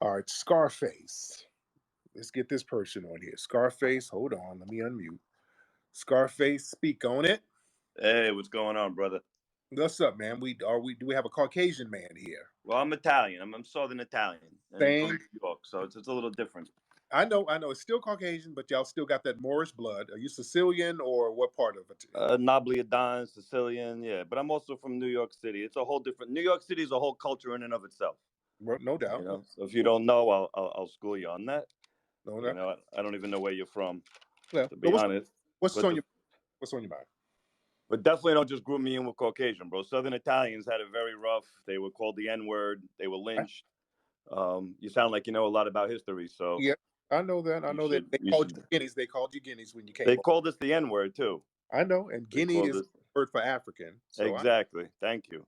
All right, Scarface. Let's get this person on here. Scarface, hold on, let me unmute. Scarface, speak on it. Hey, what's going on, brother? What's up, man? Do we have a Caucasian man here? Well, I'm Italian. I'm Southern Italian, and I'm from Same. New York, so it's a little different. I know. It's still Caucasian, but y'all still got that Moorish blood. Are you Sicilian or what part of it? Nobliadan, Sicilian, yeah. But I'm also from New York City. It's a whole different. New York City is a whole culture in and of itself. No doubt. You know, so if you don't know, I'll school you on that. No, You know, I don't even know where you're from, yeah. to be honest. What's on your mind? But definitely don't just group me in with Caucasian, bro. Southern Italians had it very rough. They were called the N-word. They were lynched. You sound like you know a lot about history, so yeah, I know that. I know that they called you guineas. They called you guineas when you came. They called us the N-word too. I know, and Guinea is a word for African. So exactly. Thank you.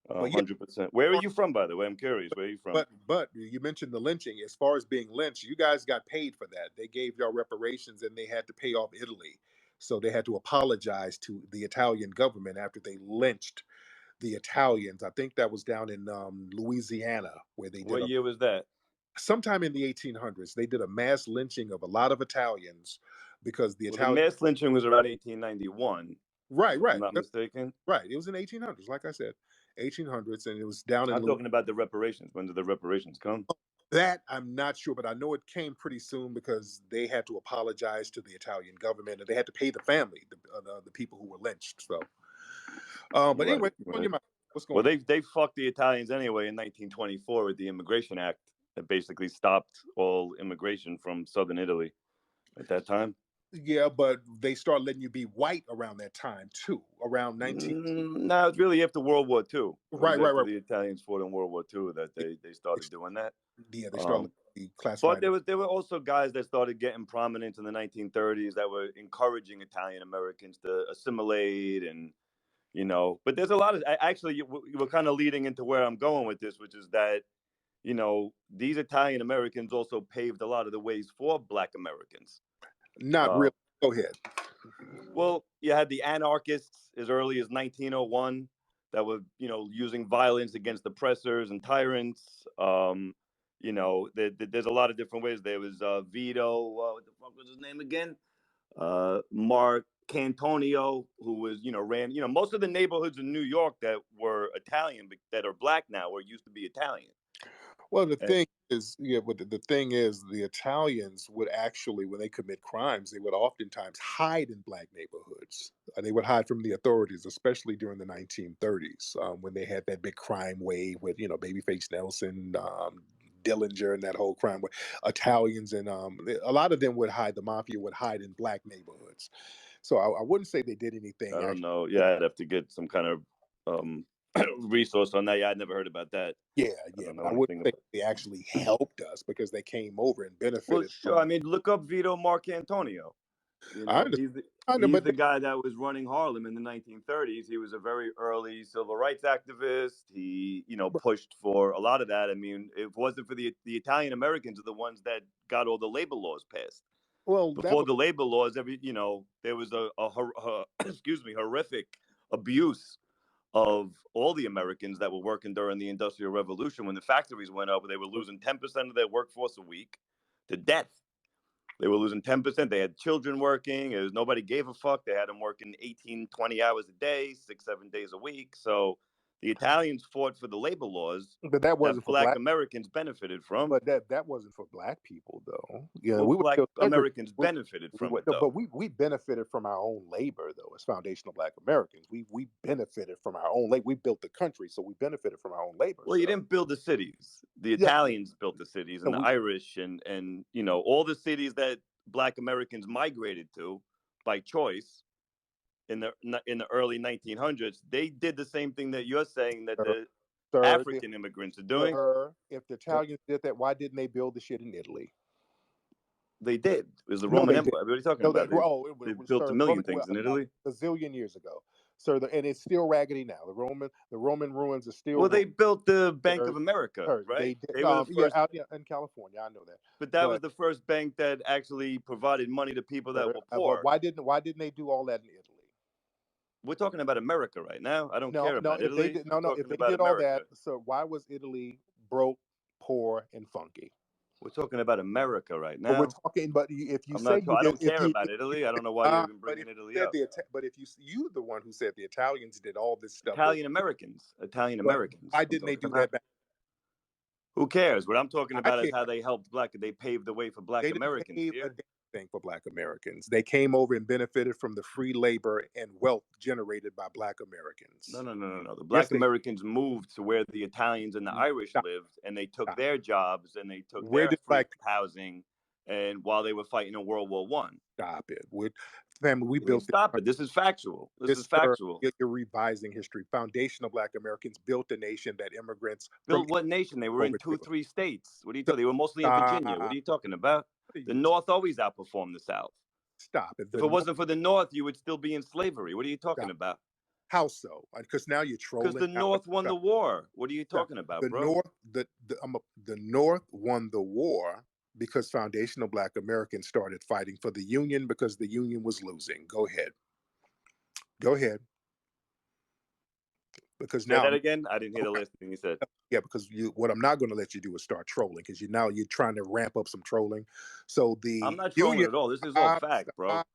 100%. Where are you from, by the way? I'm curious. Where are you from? But you mentioned the lynching. As far as being lynched, you guys got paid for that. They gave y'all reparations, and they had to pay off Italy. So they had to apologize to the Italian government after they lynched the Italians. I think that was down in Louisiana, where they did. What year was that? Sometime in the 1800s. They did a mass lynching of a lot of Italians because the The mass lynching was around 1891. Right. If I'm not mistaken. Right. It was in 1800s, like I said, 1800s, and it was down in. I'm talking about the reparations. When did the reparations come? That I'm not sure, but I know it came pretty soon because they had to apologize to the Italian government, and they had to pay the family, the people who were lynched. So, but anyway, what's on your mind? What's going on? Well, they fucked the Italians anyway in 1924 with the Immigration Act that basically stopped all immigration from southern Italy at that time. Yeah, but they started letting you be white around that time too, around 19. No, it's really after World War II. Right. The Italians fought in World War II that they started doing that. Yeah, they started classifying. But there were also guys that started getting prominent in the 1930s that were encouraging Italian Americans to assimilate and, you know. But there's a lot of actually we're kind of leading into where I'm going with this, which is that, you know, these Italian Americans also paved a lot of the ways for Black Americans. Not really. Go ahead. Well, you had the anarchists as early as 1901 that were, you know, using violence against oppressors and tyrants. You know, there's a lot of different ways. There was Vito, what the fuck was his name again? Mark Cantonio, who was, you know, ran, you know, most of the neighborhoods in New York that were Italian, that are Black now, or used to be Italian. Well, the thing is, the Italians would actually, when they commit crimes, they would oftentimes hide in Black neighborhoods. They would hide from the authorities, especially during the 1930s, when they had that big crime wave with, you know, Babyface Nelson, Dillinger, and that whole crime wave. Italians and a lot of them would hide. The Mafia would hide in Black neighborhoods. So I wouldn't say they did anything. I don't know. Yeah, I'd have to get some kind of resource on that. Yeah, I'd never heard about that. Yeah. I wouldn't think they actually helped us because they came over and benefited. Well, sure. I mean, look up Vito Marcantonio. You know, he's the guy that was running Harlem in the 1930s. He was a very early civil rights activist. He, you know, pushed for a lot of that. I mean, if it wasn't for the Italian Americans are the ones that got all the labor laws passed. Well, before the labor laws, you know, there was a horrific abuse of all the Americans that were working during the Industrial Revolution. When the factories went up, they were losing 10% of their workforce a week to death. They were losing 10%. They had children working. Nobody gave a fuck. They had them working 18, 20 hours a day, 6-7 days a week. So the Italians fought for the labor laws, but that wasn't for Black Americans benefited from. But that wasn't for Black people, though. You know, Black Americans benefited from it, though. But we benefited from our own labor, though, as foundational Black Americans. We benefited from our own labor. We built the country, so we benefited from our own labor. Well, you didn't build the cities. The Italians built the cities, and the Irish, and you know, all the cities that Black Americans migrated to by choice in the early 1900s. They did the same thing that you're saying that the African immigrants are doing. If the Italians did that, why didn't they build the shit in Italy? They did. It was the Roman Empire. What are you talking about? They built a million things in Italy. A zillion years ago. Sir, and it's still raggedy now. The Roman ruins are still. Well, they built the Bank of America, right? They were the first, out in California. I know that. But that was the first bank that actually provided money to people that were poor. Why didn't they do all that in Italy? We're talking about America right now. I don't care about Italy. If they did all that, so why was Italy broke poor, and funky. We're talking about America right But we're now. talking. But if you I'm say not. you I did, don't care about Italy. I don't know why you're even but if bringing Italy you said up. but if you the one who said the Italians did all this stuff. Italian Americans. Italian But Americans. why I'm didn't they talking do about. that back? Who cares? What I'm talking I about is care. how they helped black. They paved the way for black They didn't Americans pave a here. damn thing for Black Americans. They came over and benefited from the free labor and wealth generated by Black No, Americans. no, no, no, no. The Yes, black they Americans moved to where the Italians and the Irish stop. lived, and they took Stop. their jobs and they took Where their did free Black people housing, and while they were fighting in World War One. stop it? Family, we What do you mean built this stop country. it? This is factual. This is Yes, sir. factual. You're revising history. Foundational Black Americans built a nation that immigrants from Built what nation? They were in over two, to. 3 states. What are you So talking? They were mostly in Virginia. What stop. are you talking about? What are The you North always outperformed the South. stop it? If The it North. wasn't for the North, you would still be in slavery. What are you talking Stop. about? How so? Because now you're Because trolling. the North won the war. What are you Stop. talking about, The bro? North, the North won the war because foundational Black Americans started fighting for the Union because the Union was losing. Go ahead. Go ahead. Because Say now that I'm again. I didn't hear the last thing you said. yeah, because what I'm not going to let you do is start trolling because you're trying to ramp up some trolling. So I'm the not trolling Union at all. This is all stop, fact, bro. stop.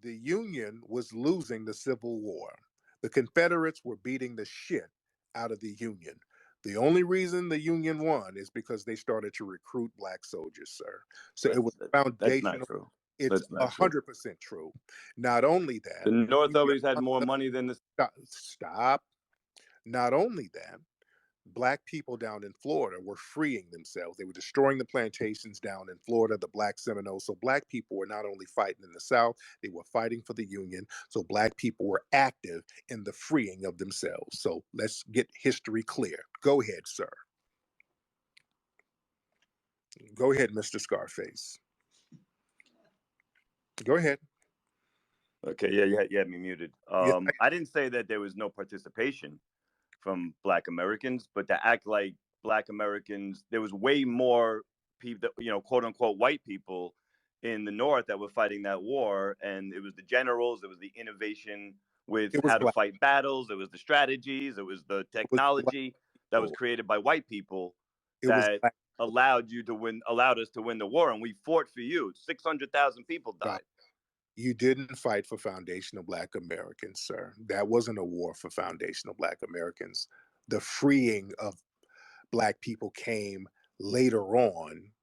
The Union was losing the Civil War. The Confederates were beating the shit out of the Union. The only reason the Union won is because they started to recruit Black soldiers, sir. So it was That's not foundational. true. It's That's not true. 100% true. Not only The that, North always had more money than the. stop. Not only that, Black people down in Florida were freeing themselves. They were destroying the plantations down in Florida, the Black Seminoles. So Black people were not only fighting in the South, they were fighting for the Union. So Black people were active in the freeing of themselves. So let's get history clear. Go ahead, sir. Go ahead, Mr. Scarface. Go ahead. Okay, yeah, you had me muted. Yes, I didn't say that there was no participation from Black Americans, but to act like Black Americans, there was way more people, that, quote unquote, white people in the North that were fighting that war, and it was the generals, it was the innovation with it was how to Black. fight battles, it was the strategies, it was the It was Black technology that was people. created by white people It was that Black. allowed us to win the war, and we fought for you. 600,000 people God. died. You didn't fight for foundational Black Americans, sir. That wasn't a war for foundational Black Americans. The freeing of Black people came later on,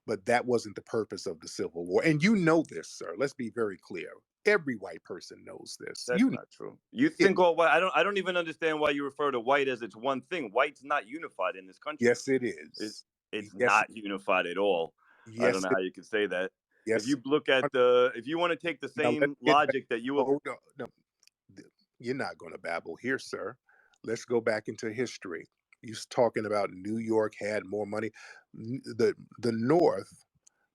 but that wasn't the purpose of the Civil War. And you know this, sir. Let's be very clear. Every white person knows this. That's You know not true. You it. think all white? I don't even understand why you refer to white as it's one thing. White's not unified in this country. Yes, it It, is. it's Yes, not unified at all. I don't yes, know how you can say that. If yes. you look at if you want to take the Now let's same get back. logic that you Oh, no, no. You're not going to babble here, sir. Let's go back into history. You're talking about New York had more money. The North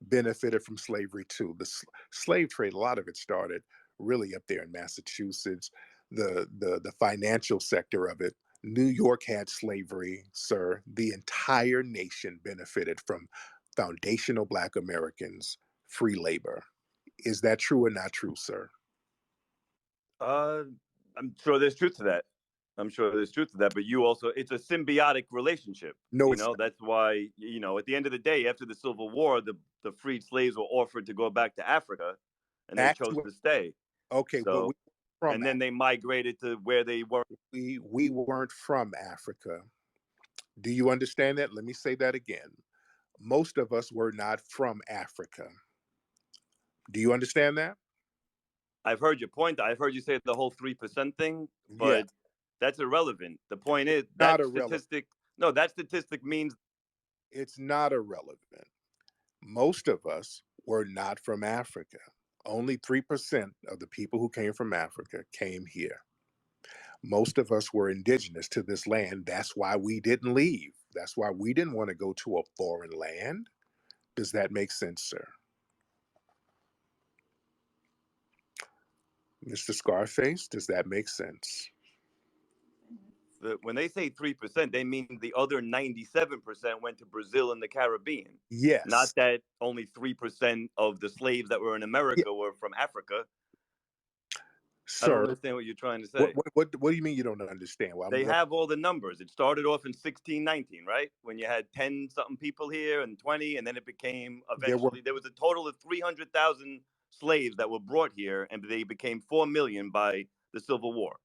benefited from slavery too. The slave trade, a lot of it started really up there in Massachusetts. The financial sector of it. New York had slavery, sir. The entire nation benefited from foundational Black Americans' free labor. Is that true or not true, sir? uh, I'm sure there's truth to that. I'm sure there's truth to that. But you also, it's a symbiotic relationship. No, it's not. That's why at the end of the day, after the Civil War, the freed slaves were offered to go back to Africa, and they chose Actually, to stay. okay, but So, from and then they migrated to where they were. we weren't from Africa. Do you understand that? Let me say that again. Most of us were not from Africa. Do you understand that? I've heard your point. I've heard you say the whole 3% thing, Yes, but that's irrelevant. The point is not that irrelevant. statistic. No, that statistic means It's not irrelevant. Most of us were not from Africa. Only 3% of the people who came from Africa came here. Most of us were indigenous to this land. That's why we didn't leave. That's why we didn't want to go to a foreign land. Does that make sense, sir? Mr. Scarface, does that make sense? when they say 3%, they mean the other 97% went to Brazil and the Caribbean. Not Yes. that only 3% of the slaves that were in Yeah. America were from Africa. I don't Sir, understand what you're trying to what say. what what what do you mean you don't understand? Well, They have all the numbers. It started off in 1619, right? When you had 10 something people here and 20, and then it became there were eventually, there was a total of 300,000 slaves that were brought here, and they became 4 million by the Civil War.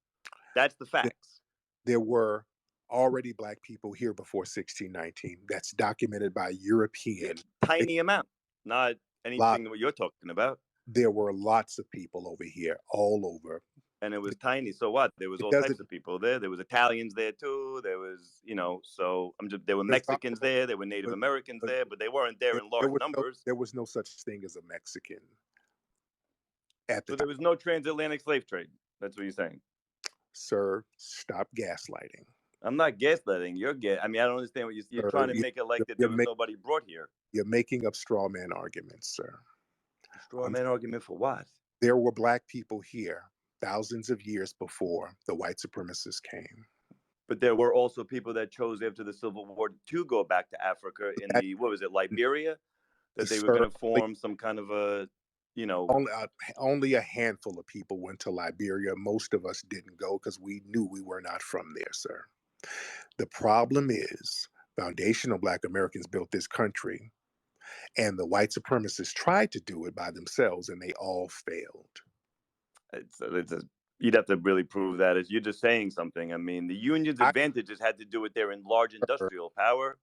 That's the facts. there were already black people here before 1619. That's documented by Yeah, European. tiny amount, not Lot anything that what you're talking about. there were lots of people over here, all over. And it was tiny. So what? There was It all doesn't. types of people there. There was Italians there too. There was, so there were There's Mexicans also, there. There were Native but, Americans but there, but they weren't there in there large was no numbers. there was no such thing as a Mexican at the So there time. was no transatlantic slave trade. That's what you're saying. Sir, stop gaslighting. I'm not gaslighting. I mean, I don't understand what you're trying Sir, to make it like that there you're, was nobody brought here. you're making up straw man arguments, sir. Straw man argument for what? There were black people here thousands of years before the white supremacists came. But there were also people that chose after the Civil War to go back to Africa in That, what was it, Liberia? That they were sir, going to form some kind of a, only a handful of people went to Liberia. Most of us didn't go because we knew we were not from there, sir. The problem is foundational black Americans built this country, and the white supremacists tried to do it by themselves, and they all failed. you'd have to really prove that. You're just saying something. I mean, the Union's I, advantages had to do with their enlarged industrial power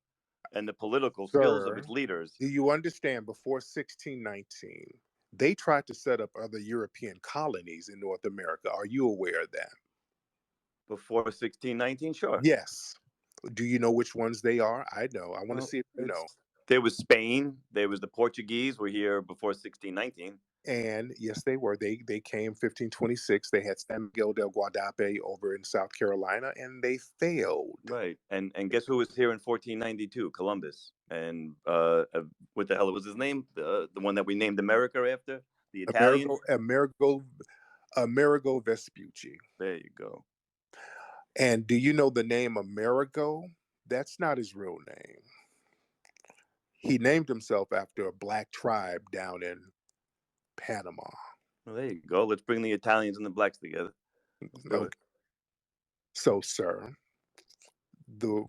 and the political skills of sir, its leaders. do you understand? Before 1619, they tried to set up other European colonies in North America. Are you aware of that? Before 1619, sure. Yes. Do you know which ones they are? I know. I want to Well, see if you know. there was Spain. There was the Portuguese were here before 1619. And yes, they were. They came 1526. They had San Miguel del Guadape over in South Carolina, and they failed. Right. And guess who was here in 1492? Columbus. And what the hell was his name? The one that we named America after? The Amerigo, Italians? Amerigo, Amerigo Vespucci. There you go. And do you know the name Amerigo? That's not his real name. He named himself after a black tribe down in Panama. Well, there you go. Let's bring the Italians and the blacks together. Let's do Okay. it. So, sir, the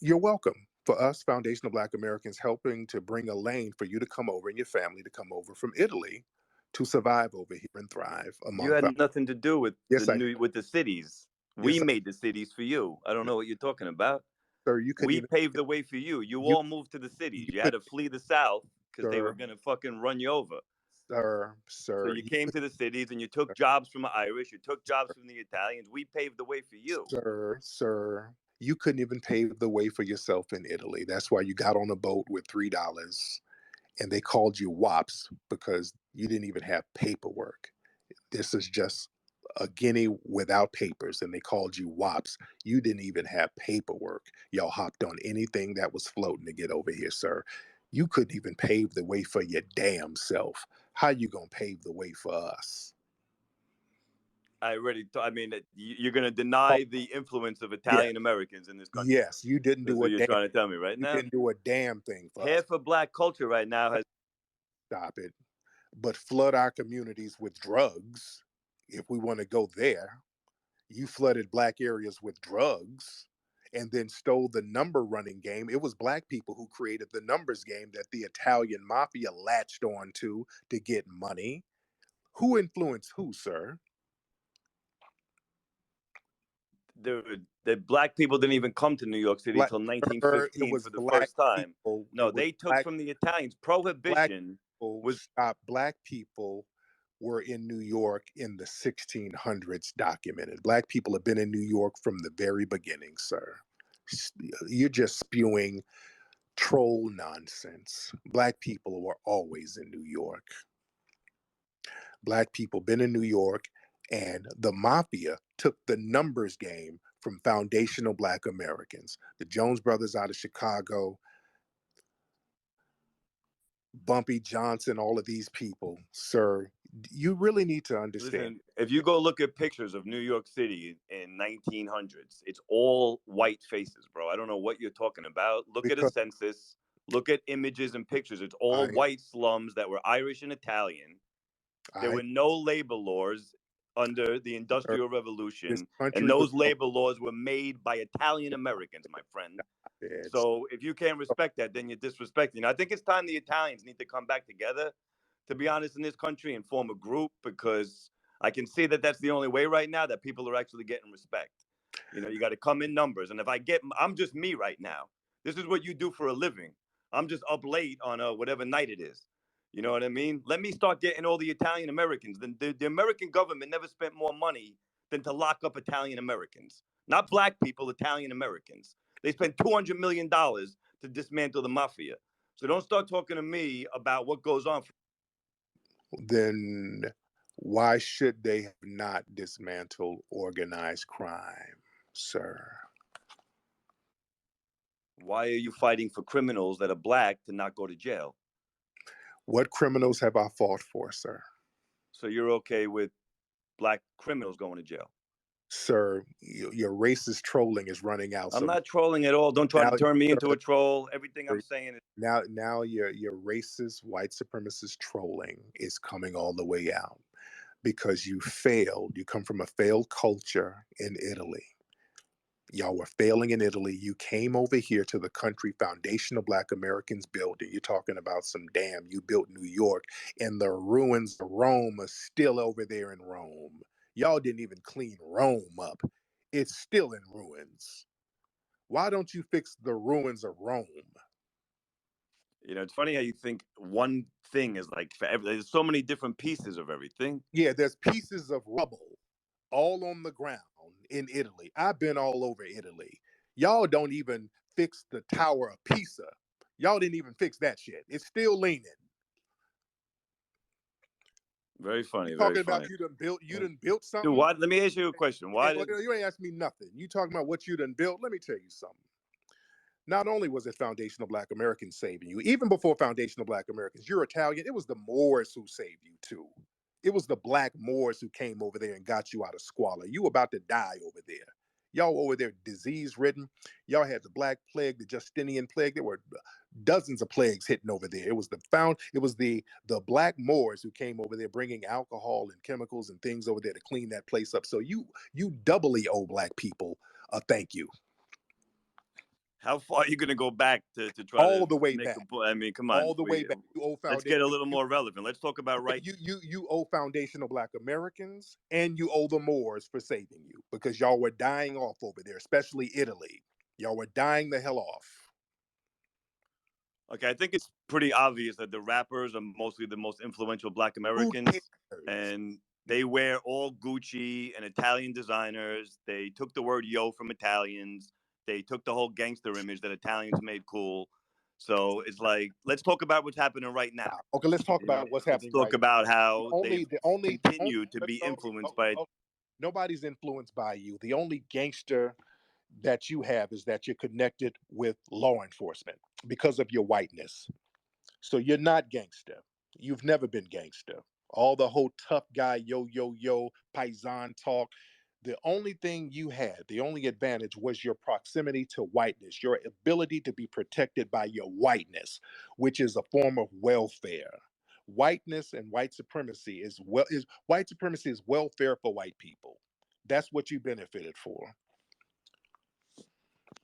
you're welcome. For us, foundational Black Americans, helping to bring a lane for you to come over and your family to come over from Italy to survive over here and thrive You among. had nothing to do with Yes, I did. the cities. We Yes, made the cities for you. I don't know what you're talking about. sir. You couldn't We even. paved the way for you. You You all moved to the cities. you You had could, to flee the South because they were sir, gonna fucking run you over. So sir. you came to the cities and you took jobs from the Irish. You took jobs from the Italians. We paved the way for you. Sir. You couldn't even pave the way for yourself in Italy. That's why you got on a boat with $3, and they called you wops because you didn't even have paperwork. This is just a guinea without papers, and they called you wops. You didn't even have paperwork. Y'all hopped on anything that was floating to get over here, sir. You couldn't even pave the way for your damn self. How you gonna pave the way for us? I mean, you're going to Oh, deny the influence of yeah, Italian Americans in this country. yes, you didn't That's do what a you're damn. trying to tell me right You now. didn't do a damn thing for us. Half of black culture right now has. Stop it. But flood our communities with drugs. If we want to go there, you flooded black areas with drugs and then stole the number running game. It was black people who created the numbers game that the Italian mafia latched on to get money. Who influenced who, sir? The black people didn't even come to New York City Black, till it 1915 was for the black first time. people. No, they took from the Italians. Black Prohibition people. was. Stop. Black people were in New York in the 1600s, documented. Black people have been in New York from the very beginning, sir. You're just spewing troll nonsense. Black people were always in New York. Black people been in New York, and the mafia took the numbers game from foundational black Americans. The Jones brothers out of Chicago, Bumpy Johnson, all of these people, sir, you really need to understand. Listen, if you go look at pictures of New York City in 1900s, it's all white faces, bro. I don't know what you're talking about. Look at a Because census. Look at images and pictures. It's all I white slums that were Irish and Italian. There I were no labor laws under the Sir, Industrial this Revolution, and country was those labor laws were made by Italian Americans, my friend. it's So if you can't respect that, then you're disrespecting. I think it's time the Italians need to come back together, to be honest, in this country and form a group, because I can see that that's the only way right now that people are actually getting respect. You know, you got to come in numbers. And if I'm just me right now. This is what you do for a living. I'm just up late on whatever night it is. You know what I mean? Let me start getting all the Italian Americans. The American government never spent more money than to lock up Italian Americans. Not black people, Italian Americans. They spent $200 million to dismantle the mafia. So don't start talking to me about what goes on. then why should they have not dismantled organized crime, sir? Why are you fighting for criminals that are black to not go to jail? What criminals have I fought for, sir? So you're okay with black criminals going to jail? Sir, your racist trolling is running out. I'm So not trolling at all. Don't try to turn me into a troll. Everything I'm sir, saying is now your racist white supremacist trolling is coming all the way out because you failed. You come from a failed culture in Italy. Y'all were failing in Italy. You came over here to the country foundation of Black Americans built, and you're talking about some damn, you built New York, and the ruins of Rome are still over there in Rome. Y'all didn't even clean Rome up. It's still in ruins. Why don't you fix the ruins of Rome? You know, it's funny how you think one thing is like there's so many different pieces of everything. Yeah, there's pieces of rubble all on the ground in Italy. I've been all over Italy. Y'all don't even fix the Tower of Pisa. Y'all didn't even fix that shit. It's still leaning. Very funny, You very talking about funny. you done built Dude, something. why? Let me ask you a question. Why did You ain't asked me nothing. You talking about what you done built. Let me tell you something. Not only was it foundational Black Americans saving you, even before foundational Black Americans, you're Italian, it was the Moors who saved you too. It was the Black Moors who came over there and got you out of squalor. You were about to die over there. Y'all over there disease ridden. Y'all had the Black Plague, the Justinian Plague. There were dozens of plagues hitting over there. It was the Black Moors who came over there bringing alcohol and chemicals and things over there to clean that place up. So you doubly owe Black people a thank you. how far are you going to go back to try All to the way make back. a point? I mean, come on. All the way back. You owe Let's foundation. get a little more relevant. Let's talk about right. You owe foundational Black Americans, and you owe the Moors for saving you because y'all were dying off over there, especially Italy. Y'all were dying the hell off. Okay, I think it's pretty obvious that the rappers are mostly the most influential Black Americans, and they wear all Gucci and Italian designers. They took the word yo from Italians. They took the whole gangster image that Italians made cool. So it's like, let's talk about what's happening right now. Okay, let's talk about what's Let's happening talk right about how now. they've continued to be influenced by. Nobody's influenced by you. The only gangster that you have is that you're connected with law enforcement because of your whiteness. So you're not gangster. You've never been gangster. All the whole tough guy, yo, paisan talk. The only thing you had, the only advantage was your proximity to whiteness, your ability to be protected by your whiteness, which is a form of welfare. Whiteness and white supremacy is white supremacy is welfare for white people. That's what you benefited for.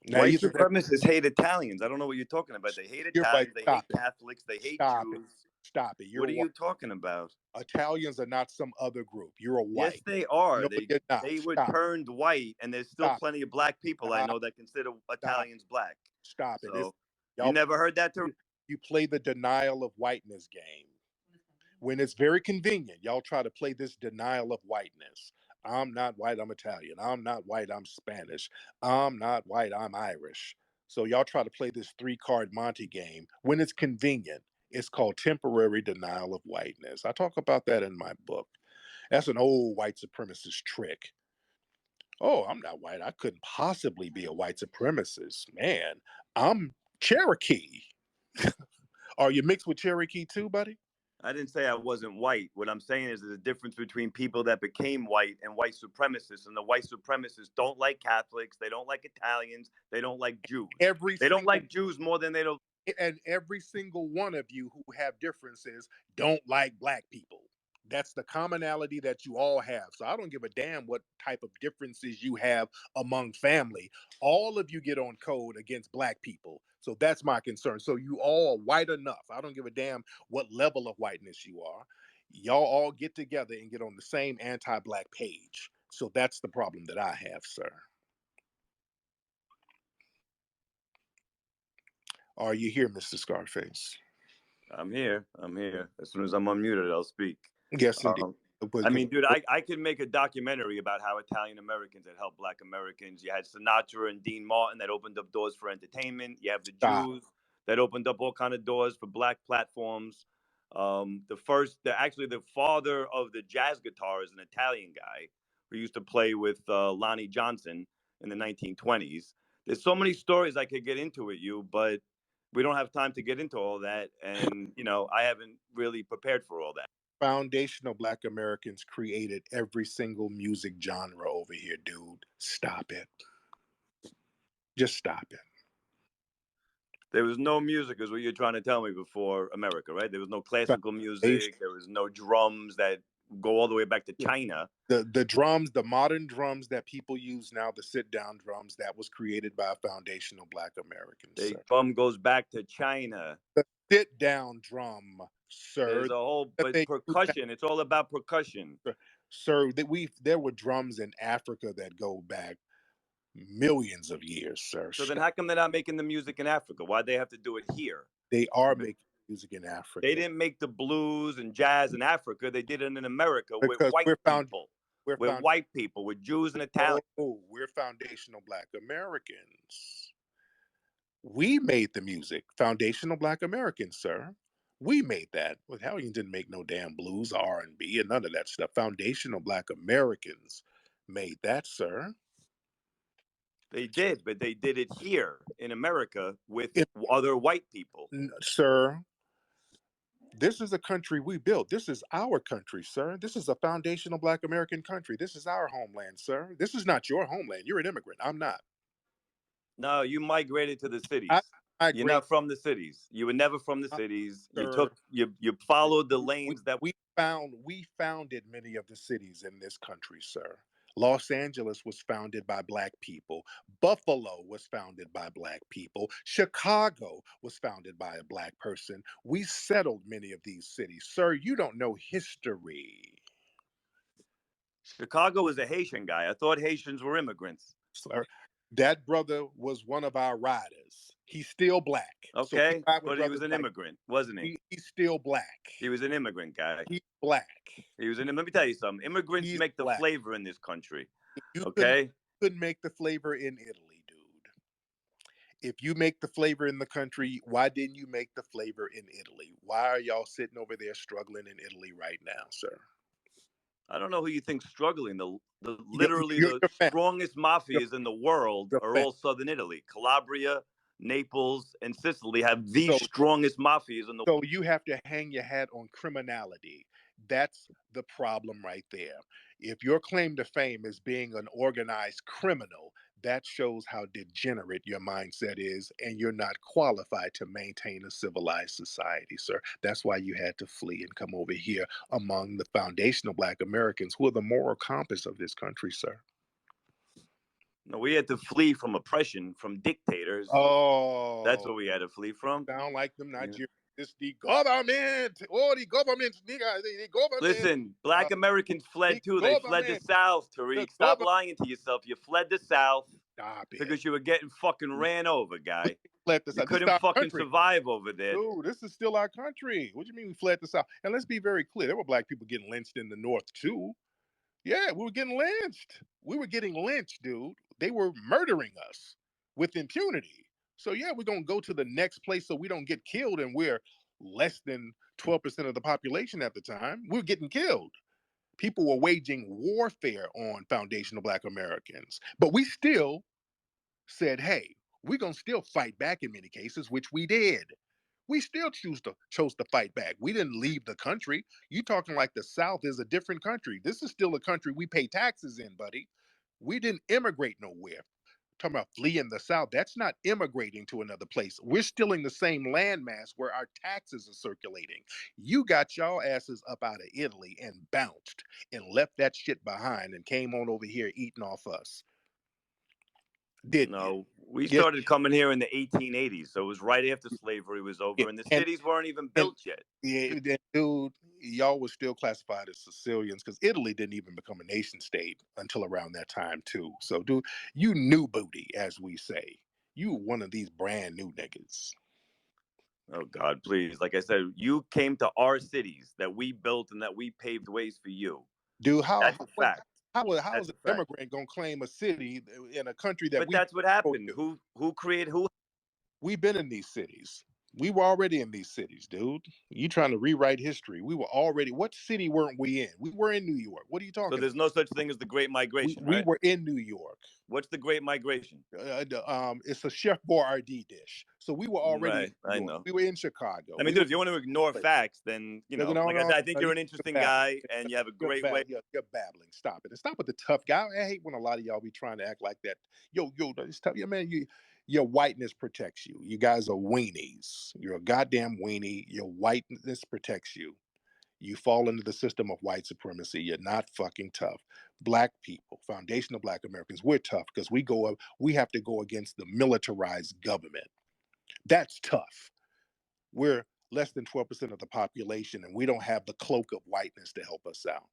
Now, White supremacists hate Italians. I don't know what you're talking about. They hate Italians. They hate Catholics. They hate Jews. Stop it. What are you talking about? Italians are not some other group. You're a white. Yes, they are. No, you're not. They were turned white, and there's still plenty of black people I know that consider Italians black. Stop it. So, you never heard that? You play the denial of whiteness game. When it's very convenient, y'all try to play this denial of whiteness. I'm not white, I'm Italian. I'm not white, I'm Spanish. I'm not white, I'm Irish. So y'all try to play this 3-card Monte game. When it's convenient, it's called temporary denial of whiteness. I talk about that in my book. That's an old white supremacist trick. Oh, I'm not white. I couldn't possibly be a white supremacist. Man, I'm Cherokee. Are you mixed with Cherokee too, buddy? I didn't say I wasn't white. What I'm saying is there's a difference between people that became white and white supremacists. And the white supremacists don't like Catholics. They don't like Italians. They don't like Jews. They don't like Jews more than they don't. And every single one of you who have differences don't like black people. That's the commonality that you all have. So I don't give a damn what type of differences you have among family. All of you get on code against black people. So that's my concern. So you all are white enough. I don't give a damn what level of whiteness you are. Y'all all get together and get on the same anti-black page. So that's the problem that I have, sir. Are you here, Mr. Scarface? I'm here. I'm here. As soon as I'm unmuted, I'll speak. Yes, indeed. Um, But I mean, dude, I could make a documentary about how Italian Americans had helped Black Americans. You had Sinatra and Dean Martin that opened up doors for entertainment. You have the stop. Jews that opened up all kind of doors for Black platforms. Actually, the father of the jazz guitar is an Italian guy who used to play with Lonnie Johnson in the 1920s. There's so many stories I could get into with you, but we don't have time to get into all that. And, I haven't really prepared for all that. Foundational Black Americans created every single music genre over here, dude. Stop it. Just stop it. There was no music, is what you're trying to tell me, before America, right? There was no classical music. There was no drums that go all the way back to China. The drums, the modern drums that people use now, the sit-down drums, that was created by foundational Black Americans. The drum goes back to China. The sit-down drum, sir. There's a whole, but percussion. It's all about percussion, sir. There were drums in Africa that go back millions of years, sir. So then how come they're not making the music in Africa? Why'd they have to do it here? They are making music in Africa. They didn't make the blues and jazz in Africa. They did it in America with white people. With white people, with Jews and Italians. Oh, we're foundational Black Americans. We made the music. Foundational Black Americans, sir. We made that. Well, Hellions didn't make no damn blues, R&B, and none of that stuff. Foundational Black Americans made that, sir. They did, but they did it here in America with other white people. Sir, this is a country we built. This is our country, sir. This is a foundational Black American country. This is our homeland, sir. This is not your homeland. You're an immigrant. I'm not. No, you migrated to the cities. You're not from the cities. You were never from the cities. You followed the lanes that we founded many of the cities in this country, sir. Los Angeles was founded by Black people. Buffalo was founded by Black people. Chicago was founded by a Black person. We settled many of these cities. Sir, you don't know history. Chicago was a Haitian guy. I thought Haitians were immigrants. Sir, that brother was one of our riders. He's still Black. Okay, but he was an immigrant, wasn't he? He's still Black. He was an immigrant guy. He's Black. He was let me tell you something. Immigrants make the flavor in this country. You okay? Couldn't make the flavor in Italy, dude. If you make the flavor in the country, why didn't you make the flavor in Italy? Why are y'all sitting over there struggling in Italy right now, sir? I don't know who you think's struggling. Literally the strongest mafias in the world are all southern Italy. Calabria, Naples, and Sicily have the strongest mafias in the world. So you have to hang your hat on criminality. That's the problem right there. If your claim to fame is being an organized criminal, that shows how degenerate your mindset is, and you're not qualified to maintain a civilized society, sir. That's why you had to flee and come over here among the foundational Black Americans, who are the moral compass of this country, sir. No, we had to flee from oppression, from dictators. Oh, that's what we had to flee from. Sound like them Nigerians. It's the government. Oh, the government, nigga. The government. Listen, Black Americans fled too. They fled the South, Tariq. Stop lying to yourself. You fled the South because you were getting fucking ran over, guy. You couldn't fucking survive over there. Dude, this is still our country. What do you mean we fled the South? And let's be very clear. There were Black people getting lynched in the North too. Yeah, we were getting lynched. We were getting lynched, dude. They were murdering us with impunity. So yeah, we're going to go to the next place so we don't get killed, and we're less than 12% of the population at the time. We're getting killed. People were waging warfare on foundational Black Americans. But we still said, hey, we're going to still fight back in many cases, which we did. We still chose to fight back. We didn't leave the country. You talking like the South is a different country. This is still a country we pay taxes in, buddy. We didn't immigrate nowhere. Talking about fleeing the South. That's not immigrating to another place. We're still in the same landmass where our taxes are circulating. You got y'all asses up out of Italy and bounced and left that shit behind and came on over here eating off us. Didn't you? No, we Yes, started coming here in the 1880s, so it was right after slavery was yeah. over, and the And cities weren't even and built yet. yeah, dude, y'all was still classified as Sicilians because Italy didn't even become a nation state until around that time too. So, dude, you new booty, as we say. You one of these brand new niggas. Oh God, please! Like I said, you came to our cities that we built and that we paved ways for you. Dude, That's a fact. how is That's an a fact. immigrant gonna claim a city in a country that But we that's what happened. do? Who created who? We've been in these cities. We were already in these cities, dude. You trying to rewrite history? We were already. What city weren't we in? We were in New York. What are you So talking about? there's no such thing as the Great Migration, We right? were in New York. What's the Great Migration? It's a Chef Boyardee dish. So we were already in Right, New I York. know. We were in Chicago. I mean, We dude, were if you want to ignore in facts, then no, no, like I no, said, I think no, you're an interesting babbling. guy and you have a great way. You're babbling. Stop it. And stop with the tough guy. I hate when a lot of y'all be trying to act like that. Yo, it's tough. Yeah, man, your whiteness protects you. You guys are weenies. You're a goddamn weenie. Your whiteness protects you. You fall into the system of white supremacy. You're not fucking tough. Black people, foundational Black Americans, we're tough because we have to go against the militarized government. That's tough. We're less than 12% of the population and we don't have the cloak of whiteness to help us out.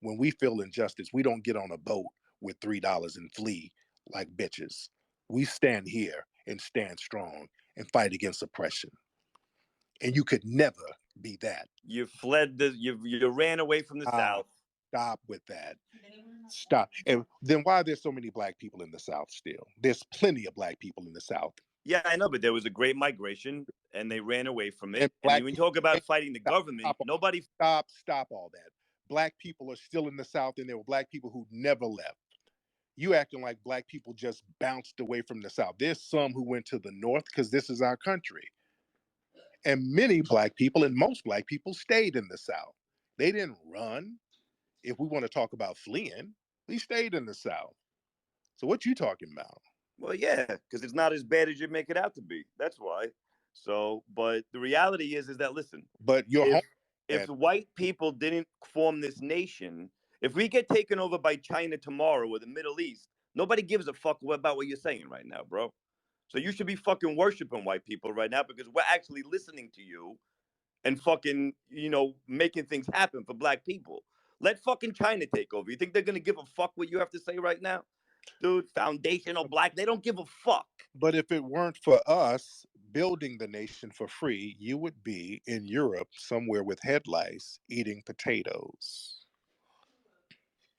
When we feel injustice, we don't get on a boat with $3 and flee like bitches. We stand here and stand strong and fight against oppression. And you could never be that. You fled you ran away from the Ah, South. stop with that. Stop. And then why are there so many black people in the South still? There's plenty of black people in the South. Yeah, I know, but there was a great migration and they ran away from And it. And black when you people talk about hey, fighting the stop, government, nobody. stop all that. Black people are still in the South, and there were black people who never left. You acting like black people just bounced away from the South. There's some who went to the North because this is our country. And many black people and most black people stayed in the South. They didn't run. If we want to talk about fleeing, we stayed in the South. So what you talking about? Well, yeah, because it's not as bad as you make it out to be. That's why. So, but the reality is that listen, But your home, if white people didn't form this nation, if we get taken over by China tomorrow or the Middle East, nobody gives a fuck about what you're saying right now, bro. So you should be fucking worshiping white people right now because we're actually listening to you and fucking, making things happen for black people. Let fucking China take over. You think they're gonna give a fuck what you have to say right now? Dude, foundational black, they don't give a fuck. but if it weren't for us building the nation for free, you would be in Europe somewhere with head lice eating potatoes.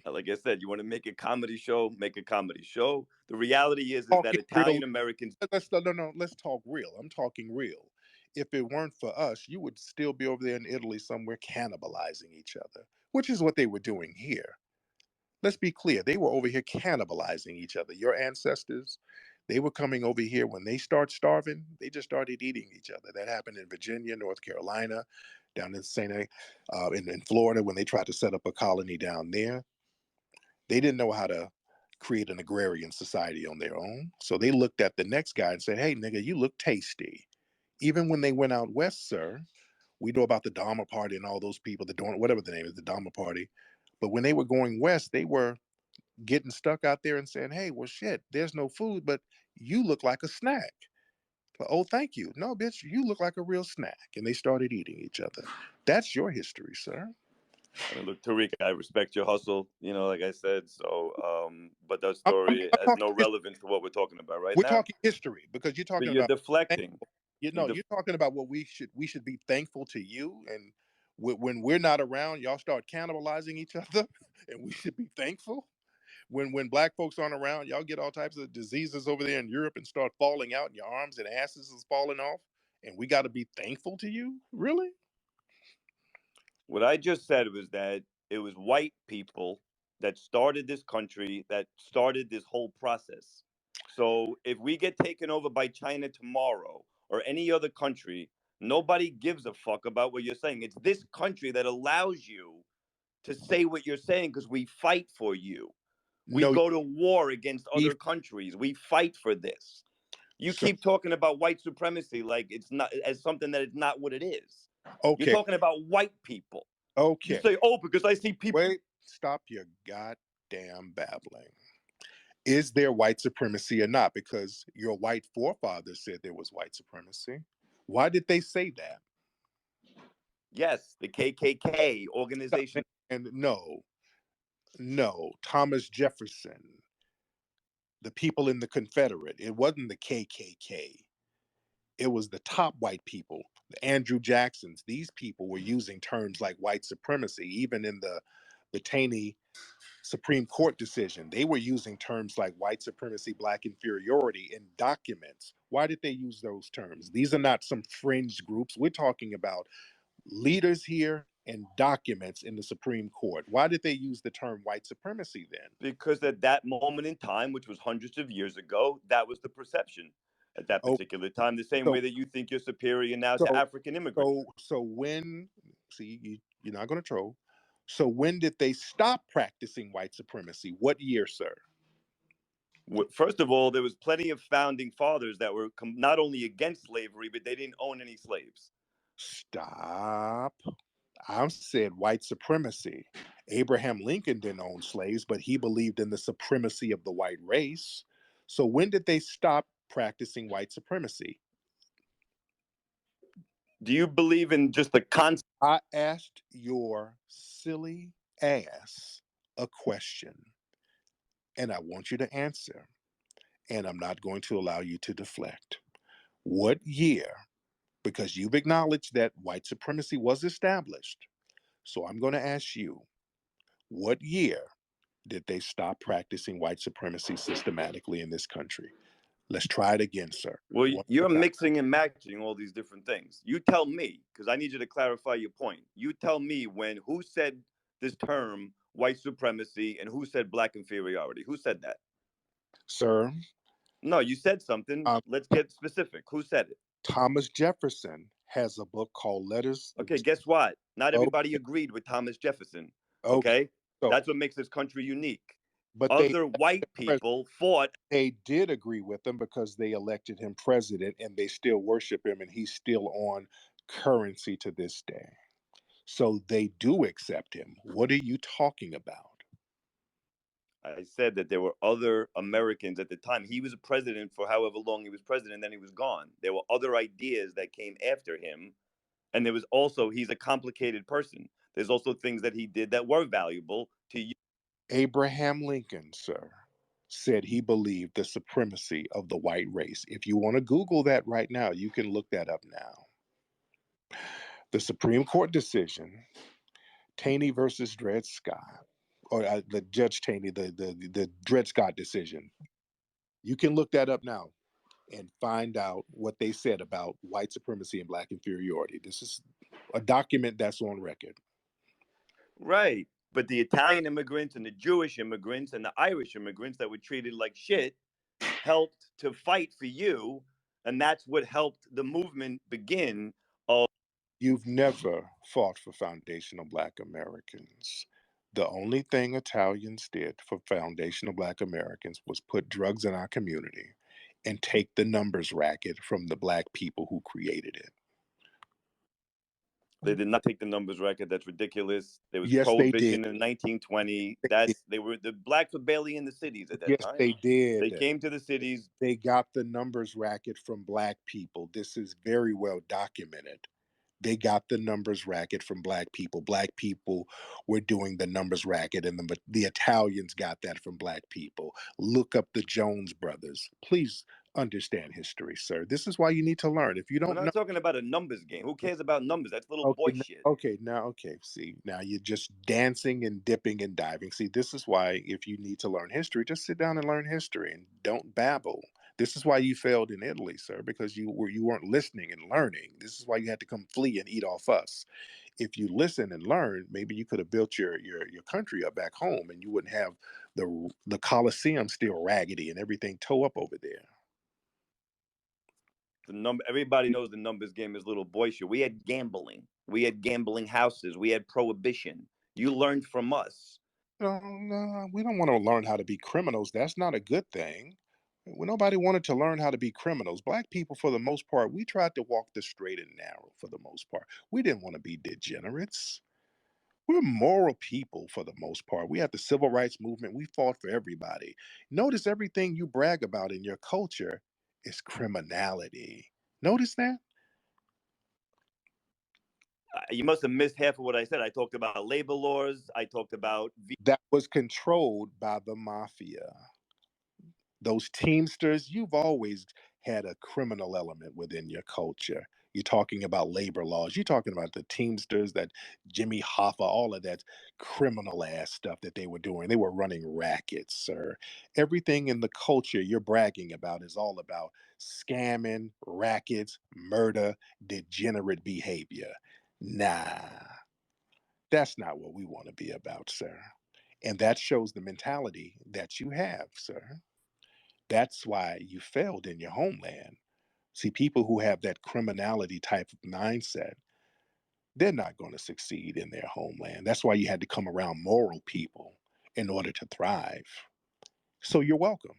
Like I said, you want to make a comedy show, make a comedy show. The reality is that Talking real. Italian Americans. Let's no, no, no. Let's talk real. I'm talking real. If it weren't for us, you would still be over there in Italy somewhere cannibalizing each other, which is what they were doing here. Let's be clear. They were over here cannibalizing each other. Your ancestors, they were coming over here when they start starving, they just started eating each other. That happened in Virginia, North Carolina, down in in Florida when they tried to set up a colony down there. They didn't know how to create an agrarian society on their own. So they looked at the next guy and said, "Hey, nigga, you look tasty." Even when they went out west, sir, we know about the Dharma Party and all those people, whatever the name is, the Dharma Party. But when they were going west, they were getting stuck out there and saying, "Hey, well, shit, there's no food, but you look like a snack." Well, oh, thank you. No, bitch, you look like a real snack. And they started eating each other. That's your history, sir. I mean, look, Tariq, I respect your hustle, like I said. So, but that I'm, I'm, story I'm has talking. no relevance to what we're talking about right We're now. talking history because you're But talking you're about deflecting. thankful. You're talking about what we should be thankful to you, and when we're not around, y'all start cannibalizing each other, and we should be thankful. When black folks aren't around, y'all get all types of diseases over there in Europe and start falling out, and your arms and asses is falling off, and we got to be thankful to you, really? What I just said was that it was white people that started this country, that started this whole process. So if we get taken over by China tomorrow or any other country, nobody gives a fuck about what you're saying. It's this country that allows you to say what you're saying because we fight for you. We No, go to war against you- other countries. We fight for this. You sir. keep talking about white supremacy like it's not as something that it's not what it is. You're Okay, talking about white people. You okay. say, "Oh, because I see people." Wait, stop your goddamn babbling. Is there white supremacy or not? Because your white forefathers said there was white supremacy. Why did they say that? Yes, the KKK organization. And no, no, Thomas Jefferson, the people in the Confederate, it wasn't the KKK. It was the top white people, the Andrew Jacksons. These people were using terms like white supremacy, even in the Taney Supreme Court decision. They were using terms like white supremacy, black inferiority in documents. Why did they use those terms? These are not some fringe groups. We're talking about leaders here and documents in the Supreme Court. Why did they use the term white supremacy then? Because at that moment in time, which was hundreds of years ago, that was the perception at that Oh, particular time. The same way so that you think you're superior now to so African immigrants. so when you're not going to troll. So when did they stop practicing white supremacy? What year, sir? First of all, there was plenty of founding fathers that were not only against slavery, but they didn't own any slaves. Stop. I said white supremacy. Abraham Lincoln didn't own slaves, but he believed in the supremacy of the white race. So when did they stop practicing white supremacy? Do you believe in just the concept? I asked your silly ass a question, and I want you to answer, and I'm not going to allow you to deflect. What year? Because you've acknowledged that white supremacy was established. So I'm going to ask you, what year did they stop practicing white supremacy systematically in this country? Let's try it again, sir. Well, One more you're time. mixing and matching all these different things. You tell me, because I need you to clarify your point. You tell me who said this term white supremacy and who said black inferiority. Who said that? Sir, No, you said something. um, Let's get specific. Who said it? Thomas Jefferson has a book called Letters. It Okay, was guess what? Not everybody okay, agreed with Thomas Jefferson. okay. Okay? So, That's what makes this country unique. but Other white people fought. they did agree with him because they elected him president, and they still worship him, and he's still on currency to this day. So they do accept him. What are you talking about? I said that there were other Americans at the time. He was a president for however long he was president, then he was gone. There were other ideas that came after him. And there was also, he's a complicated person. There's also things that he did that were valuable to you. Abraham Lincoln, sir, said he believed the supremacy of the white race. If you want to Google that right now, you can look that up now. The Supreme Court decision, Taney versus Dred Scott, or the Judge Taney, the Dred Scott decision. You can look that up now and find out what they said about white supremacy and black inferiority. This is a document that's on record. Right. But the Italian immigrants and the Jewish immigrants and the Irish immigrants that were treated like shit helped to fight for you. And that's what helped the movement begin. Of You've never fought for foundational black Americans. The only thing Italians did for foundational black Americans was put drugs in our community and take the numbers racket from the black people who created it. They did not take the numbers record. That's ridiculous. There was Yes, they did. prohibition in 1920. They did. The blacks were barely in the cities at that Yes, time. they They did. came to the cities. They got the numbers racket from black people. This is very well documented. They got the numbers racket from black people. Black people were doing the numbers racket, and the Italians got that from black people. Look up the Jones brothers. Please understand history, sir. This is why you need to learn. If you We're don't know, not talking about a numbers game. Who cares about numbers? That's little okay, boy shit. okay. See, now you're just dancing and dipping and diving. See, this is why if you need to learn history, just sit down and learn history and don't babble. This is why you failed in Italy, sir, because you weren't listening and learning. This is why you had to come flee and eat off us. If you listen and learn, maybe you could have built your country up back home, and you wouldn't have the Colosseum still raggedy and everything toe up over there. Everybody knows the numbers game is little boy shit. We had gambling. We had gambling houses. We had prohibition. You learned from us. No, no, we don't want to learn how to be criminals. That's not a good thing. Well, nobody wanted to learn how to be criminals. Black people, for the most part, we tried to walk the straight and narrow for the most part. We didn't want to be degenerates. We're moral people for the most part. We had the civil rights movement. We fought for everybody. Notice everything you brag about in your culture is criminality. Notice that? You must have missed half of what I said. I talked about labor laws. I talked about That was controlled by the mafia. Those teamsters, you've always had a criminal element within your culture. You're talking about labor laws. You're talking about the teamsters, that Jimmy Hoffa, all of that criminal ass stuff that they were doing. They were running rackets, sir. Everything in the culture you're bragging about is all about scamming, rackets, murder, degenerate behavior. Nah, that's not what we want to be about, sir. And that shows the mentality that you have, sir. That's why you failed in your homeland. See, people who have that criminality type of mindset, they're not going to succeed in their homeland. That's why you had to come around moral people in order to thrive. So you're welcome.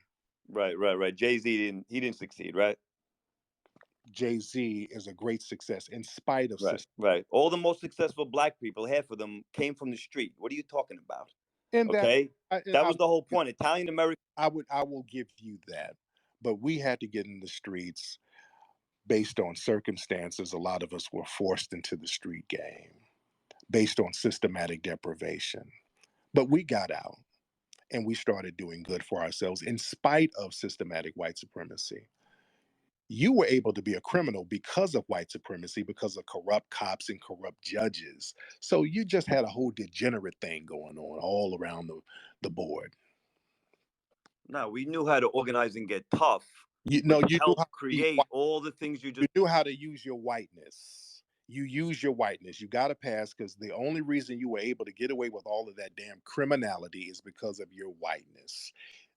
right. Jay-Z didn't succeed, right? Jay Z is a great success in spite of system. Right. All the most successful black people, half of them came from the street. What are you talking about? And that Okay, I, that I, was the whole point. Italian American. I will give you that. But we had to get in the streets based on circumstances. A lot of us were forced into the street game based on systematic deprivation. But we got out and we started doing good for ourselves in spite of systematic white supremacy. You were able to be a criminal because of white supremacy, because of corrupt cops and corrupt judges. So you just had a whole degenerate thing going on all around the board. No, we knew how to organize and get tough, You know, which you knew how helped to be create white. all the things you You just. knew how to use your whiteness. You use your whiteness. You got to pass because the only reason you were able to get away with all of that damn criminality is because of your whiteness.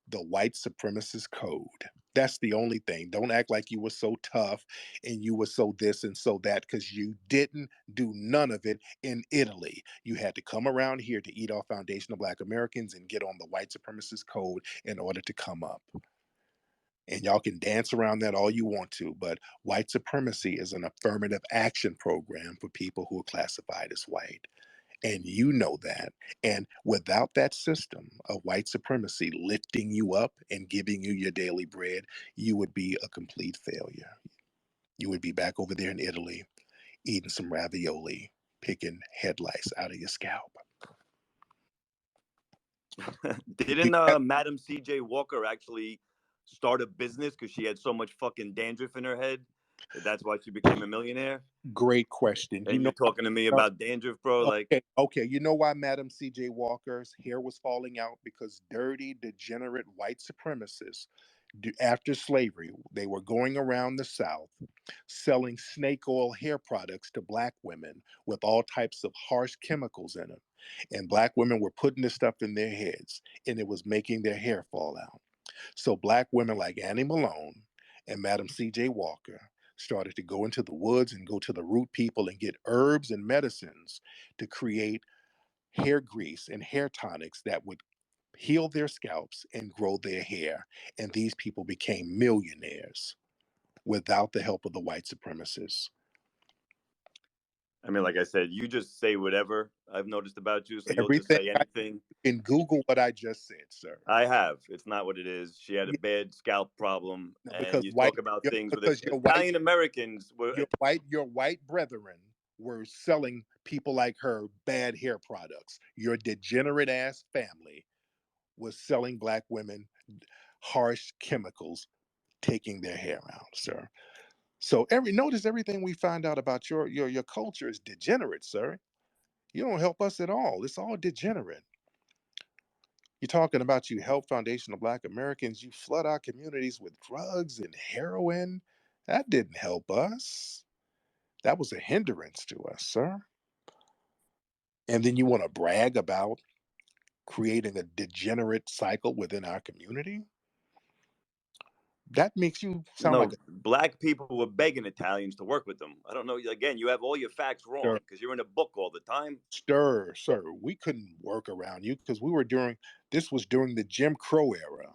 The white supremacist code. That's the only thing. Don't act like you were so tough and you were so this and so that because you didn't do none of it in Italy. You had to come around here to eat off foundational Black Americans and get on the white supremacist code in order to come up. And y'all can dance around that all you want to, but white supremacy is an affirmative action program for people who are classified as white. And you know that. And without that system of white supremacy lifting you up and giving you your daily bread, you would be a complete failure. You would be back over there in Italy eating some ravioli, picking headlights out of your scalp. You Didn't have- Madam C.J. Walker actually start a business because she had so much fucking dandruff in her head? That's why she became a millionaire. Great question. And you're talking to me about dandruff, bro? Like, Okay. You know why Madam C.J. Walker's hair was falling out? Because dirty, degenerate white supremacists, after slavery, they were going around the South selling snake oil hair products to Black women with all types of harsh chemicals in them. And Black women were putting this stuff in their heads, and it was making their hair fall out. So Black women like Annie Malone and Madam C.J. Walker started to go into the woods and go to the root people and get herbs and medicines to create hair grease and hair tonics that would heal their scalps and grow their hair. And these people became millionaires without the help of the white supremacists. I mean, like I said, you just say whatever I've noticed about you, so you'll just Everything say I anything. can Google what I just said, sir. I have. It's not what it is. She had a Yeah, bad scalp problem, no, and because you white, talk about your- things with because Italian Americans were. your white brethren were selling people like her bad hair products. Your degenerate ass family was selling Black women harsh chemicals, taking their hair out, sir. So notice everything we find out about your culture is degenerate, sir. You don't help us at all. It's all degenerate. You're talking about you help foundational Black Americans. You flood our communities with drugs and heroin. That didn't help us. That was a hindrance to us, sir. And then you want to brag about creating a degenerate cycle within our community? That makes you sound like No, a black people were begging Italians to work with them. I don't know. Again, you have all your facts stir, wrong because you're in a book all the time. sir. We couldn't work around you because we were during this was during the Jim Crow era.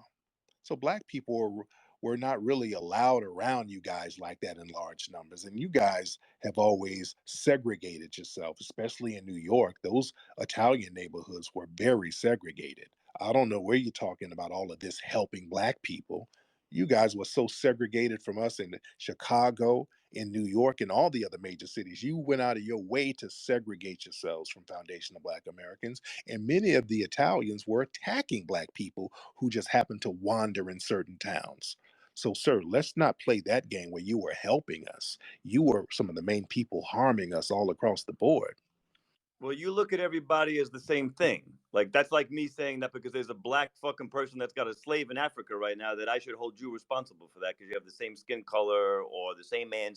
So black people were not really allowed around you guys like that in large numbers. And you guys have always segregated yourself, especially in New York. Those Italian neighborhoods were very segregated. I don't know where you're talking about all of this helping black people. You guys were so segregated from us in Chicago, in New York, and all the other major cities. You went out of your way to segregate yourselves from foundational black Americans. And many of the Italians were attacking black people who just happened to wander in certain towns. So, sir, let's not play that game where you were helping us. You were some of the main people harming us all across the board. Well, you look at everybody as the same thing. Like that's like me saying that because there's a black fucking person that's got a slave in Africa right now that I should hold you responsible for that because you have the same skin color or the same man.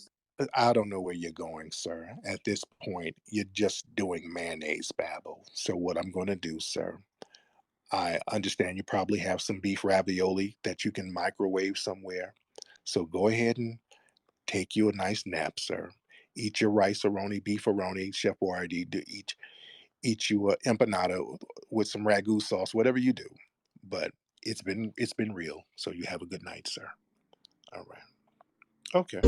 I don't know where you're going, sir. At this point, you're just doing mayonnaise babble. So, what I'm going to do, sir, I understand you probably have some beef ravioli that you can microwave somewhere. So, go ahead and take you a nice nap, sir. Eat your rice-a-roni, beef-a-roni, Chef Boyardee. Eat you a empanada with some ragu sauce, whatever you do. But it's been real. So you have a good night, sir. All right. Okay.